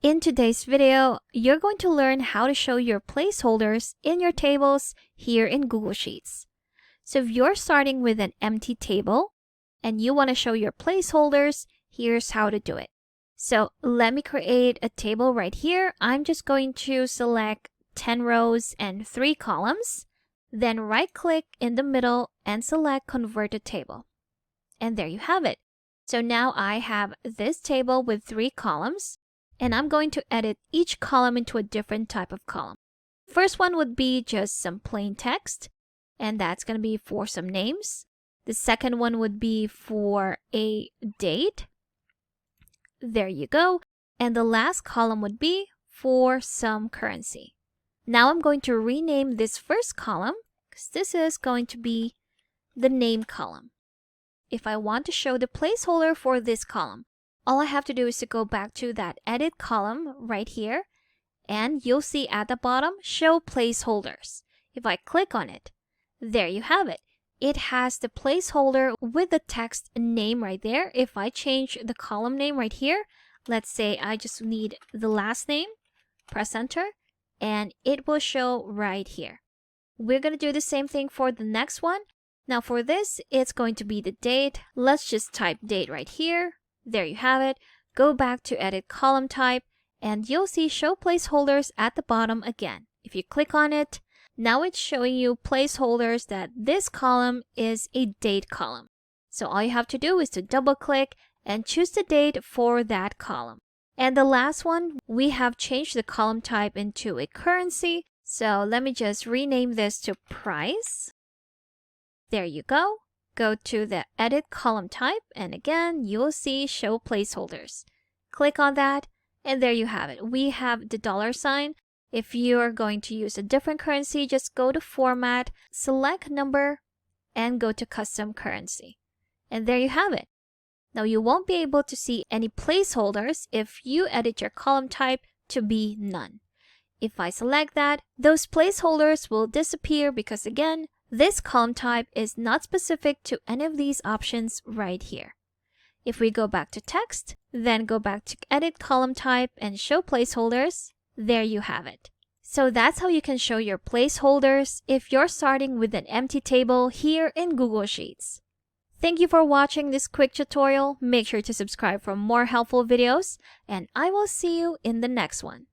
In today's video, you're going to learn how to show your placeholders in your tables here in Google Sheets. So if you're starting with an empty table and you want to show your placeholders, here's how to do it. So let me create a table right here. I'm just going to select 10 rows and 3 columns. Then right-click in the middle and select Convert to Table. And there you have it. So now I have this table with 3 columns. And I'm going to edit each column into a different type of column. First one would be just some plain text, and that's going to be for some names. The second one would be for a date. There you go. And the last column would be for some currency. Now I'm going to rename this first column because this is going to be the name column. If I want to show the placeholder for this column, all I have to do is to go back to that edit column right here, and you'll see at the bottom, show placeholders. If I click on it, there you have it. It has the placeholder with the text name right there. If I change the column name right here, let's say I just need the last name, press enter, and it will show right here. We're going to do the same thing for the next one. Now for this, it's going to be the date. Let's just type date right here. There you have it. Go back to edit column type and you'll see show placeholders at the bottom again. If you click on it, now it's showing you placeholders that this column is a date column. So all you have to do is to double click and choose the date for that column. And the last one, we have changed the column type into a currency. So let me just rename this to price. There you go. Go to the edit column type and again you will see show placeholders. Click on that and there you have it. We have the $sign. If you are going to use a different currency, just go to format, select number and go to custom currency. And there you have it. Now you won't be able to see any placeholders if you edit your column type to be none. If I select that, those placeholders will disappear because again, this column type is not specific to any of these options right here. If we go back to text, then go back to edit column type and show placeholders, there you have it. So that's how you can show your placeholders if you're starting with an empty table here in Google Sheets. Thank you for watching this quick tutorial. Make sure to subscribe for more helpful videos, and I will see you in the next one.